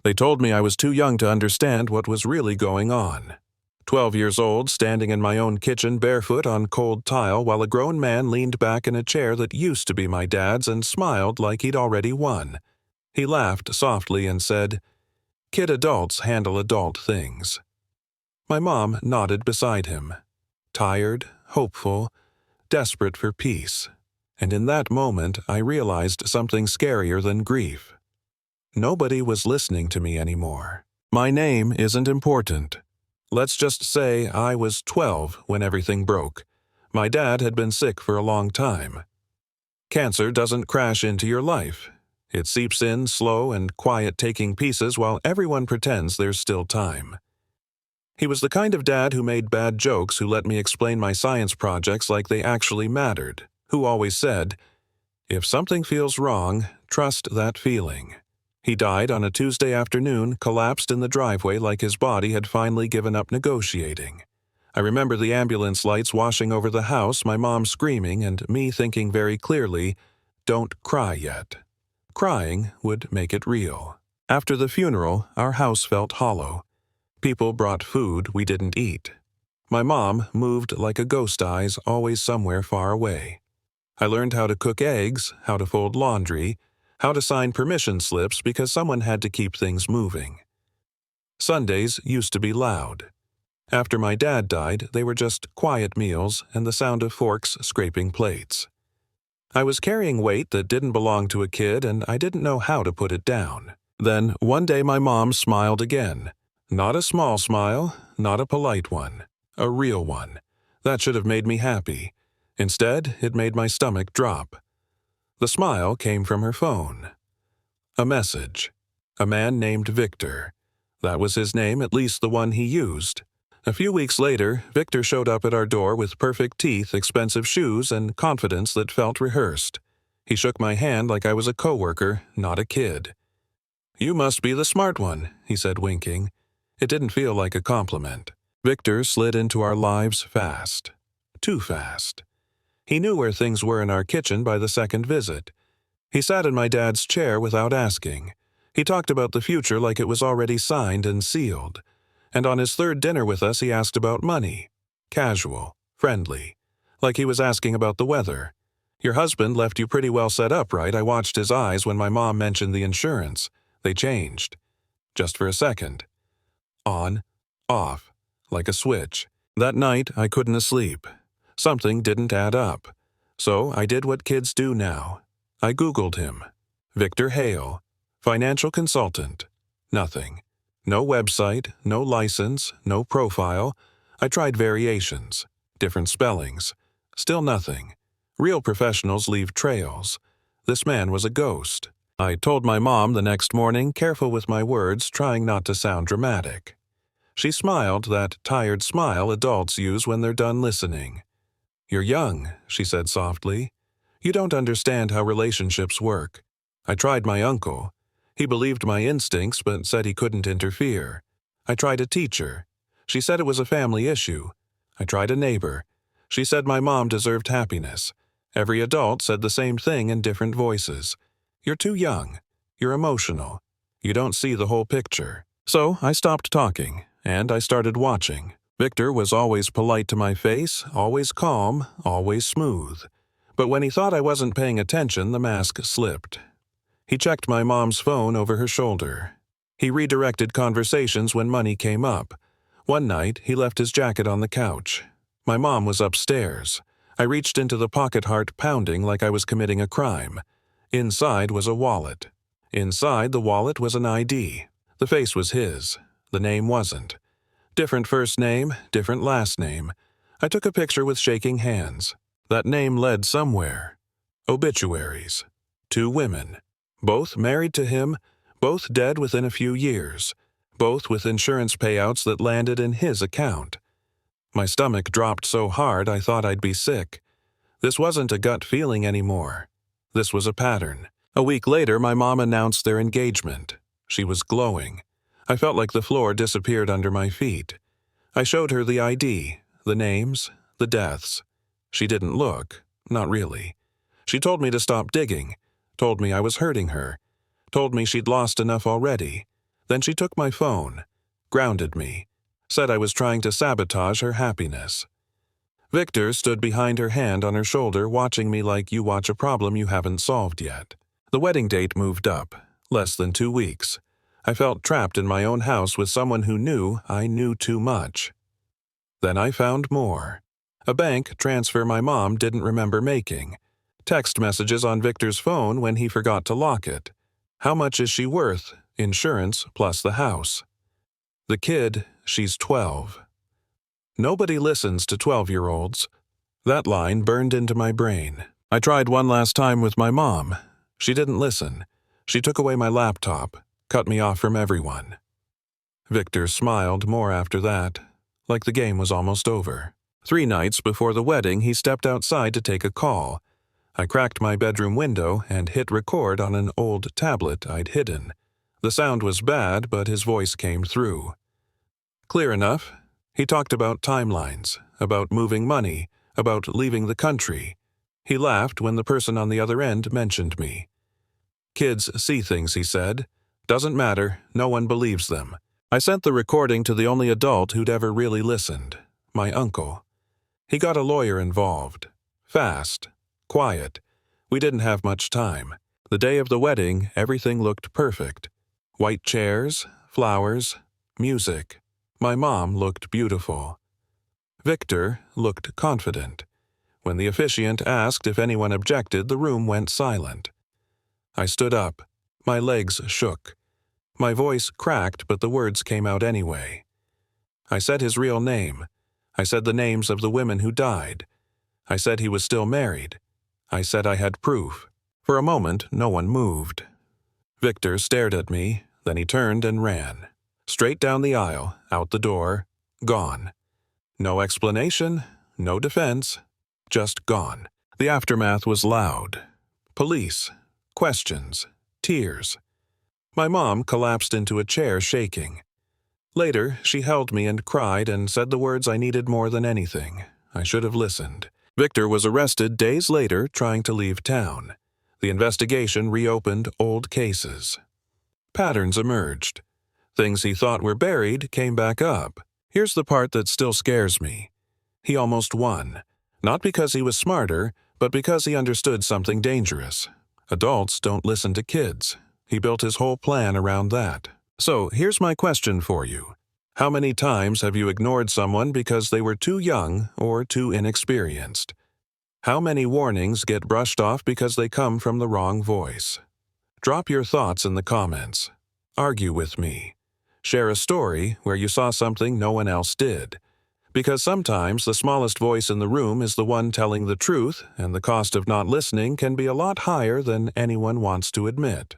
They told me I was too young to understand what was really going on. 12 years old, standing in my own kitchen barefoot on cold tile while a grown man leaned back in a chair that used to be my dad's and smiled like he'd already won. He laughed softly and said, "Kid adults handle adult things." My mom nodded beside him, tired, hopeful, desperate for peace. And in that moment, I realized something scarier than grief. Nobody was listening to me anymore. My name isn't important. Let's just say I was 12 when everything broke. My dad had been sick for a long time. Cancer doesn't crash into your life. It seeps in slow and quiet, taking pieces while everyone pretends there's still time. He was the kind of dad who made bad jokes, who let me explain my science projects like they actually mattered, who always said, "If something feels wrong, trust that feeling." He died on a Tuesday afternoon, collapsed in the driveway like his body had finally given up negotiating. I remember the ambulance lights washing over the house, my mom screaming, and me thinking very clearly, "Don't cry yet." Crying would make it real. After the funeral, our house felt hollow. People brought food we didn't eat. My mom moved like a ghost eyes, always somewhere far away. I learned how to cook eggs, how to fold laundry, how to sign permission slips because someone had to keep things moving. Sundays used to be loud. After my dad died, they were just quiet meals and the sound of forks scraping plates. I was carrying weight that didn't belong to a kid, and I didn't know how to put it down. Then, one day my mom smiled again. Not a small smile, not a polite one. A real one. That should have made me happy. Instead, it made my stomach drop. The smile came from her phone. A message. A man named Victor. That was his name, at least the one he used. A few weeks later, Victor showed up at our door with perfect teeth, expensive shoes, and confidence that felt rehearsed. He shook my hand like I was a coworker, not a kid. "You must be the smart one," he said, winking. It didn't feel like a compliment. Victor slid into our lives fast. Too fast. He knew where things were in our kitchen by the second visit. He sat in my dad's chair without asking. He talked about the future like it was already signed and sealed. And on his third dinner with us, he asked about money. Casual, friendly. Like he was asking about the weather. "Your husband left you pretty well set up, right?" I watched his eyes when my mom mentioned the insurance. They changed. Just for a second. On, off, like a switch. That night, I couldn't sleep. Something didn't add up. So I did what kids do now. I Googled him. Victor Hale, financial consultant. Nothing. No website, no license, no profile. I tried variations, different spellings. Still nothing. Real professionals leave trails. This man was a ghost. I told my mom the next morning, careful with my words, trying not to sound dramatic. She smiled, that tired smile adults use when they're done listening. "You're young," she said softly. "You don't understand how relationships work." I tried my uncle. He believed my instincts but said he couldn't interfere. I tried a teacher. She said it was a family issue. I tried a neighbor. She said my mom deserved happiness. Every adult said the same thing in different voices. "You're too young. You're emotional. You don't see the whole picture." So I stopped talking, and I started watching. Victor was always polite to my face, always calm, always smooth. But when he thought I wasn't paying attention, the mask slipped. He checked my mom's phone over her shoulder. He redirected conversations when money came up. One night, he left his jacket on the couch. My mom was upstairs. I reached into the pocket, heart pounding like I was committing a crime. Inside was a wallet. Inside the wallet was an ID. The face was his. The name wasn't. Different first name, different last name. I took a picture with shaking hands. That name led somewhere. Obituaries. 2 women. Both married to him, both dead within a few years. Both with insurance payouts that landed in his account. My stomach dropped so hard I thought I'd be sick. This wasn't a gut feeling anymore. This was a pattern. A week later, my mom announced their engagement. She was glowing. I felt like the floor disappeared under my feet. I showed her the ID, the names, the deaths. She didn't look, not really. She told me to stop digging, told me I was hurting her, told me she'd lost enough already. Then she took my phone, grounded me, said I was trying to sabotage her happiness. Victor stood behind her, hand on her shoulder, watching me like you watch a problem you haven't solved yet. The wedding date moved up, less than 2 weeks. I felt trapped in my own house with someone who knew I knew too much. Then I found more. A bank transfer my mom didn't remember making. Text messages on Victor's phone when he forgot to lock it. How much is she worth? Insurance plus the house. The kid, she's 12. Nobody listens to 12-year-olds. That line burned into my brain. I tried one last time with my mom. She didn't listen. She took away my laptop, cut me off from everyone. Victor smiled more after that, like the game was almost over. 3 nights before the wedding, he stepped outside to take a call. I cracked my bedroom window and hit record on an old tablet I'd hidden. The sound was bad, but his voice came through. Clear enough. He talked about timelines, about moving money, about leaving the country. He laughed when the person on the other end mentioned me. Kids see things, he said. Doesn't matter, no one believes them. I sent the recording to the only adult who'd ever really listened, my uncle. He got a lawyer involved. Fast. Quiet. We didn't have much time. The day of the wedding, everything looked perfect. White chairs, flowers, music. My mom looked beautiful. Victor looked confident. When the officiant asked if anyone objected, the room went silent. I stood up. My legs shook. My voice cracked, but the words came out anyway. I said his real name. I said the names of the women who died. I said he was still married. I said I had proof. For a moment, no one moved. Victor stared at me, then he turned and ran. Straight down the aisle, out the door, gone. No explanation, no defense, just gone. The aftermath was loud. Police, questions, tears. My mom collapsed into a chair, shaking. Later, she held me and cried and said the words I needed more than anything. I should have listened. Victor was arrested days later, trying to leave town. The investigation reopened old cases. Patterns emerged. Things he thought were buried came back up. Here's the part that still scares me. He almost won. Not because he was smarter, but because he understood something dangerous. Adults don't listen to kids. He built his whole plan around that. So, here's my question for you. How many times have you ignored someone because they were too young or too inexperienced? How many warnings get brushed off because they come from the wrong voice? Drop your thoughts in the comments. Argue with me. Share a story where you saw something no one else did. Because sometimes the smallest voice in the room is the one telling the truth, and the cost of not listening can be a lot higher than anyone wants to admit.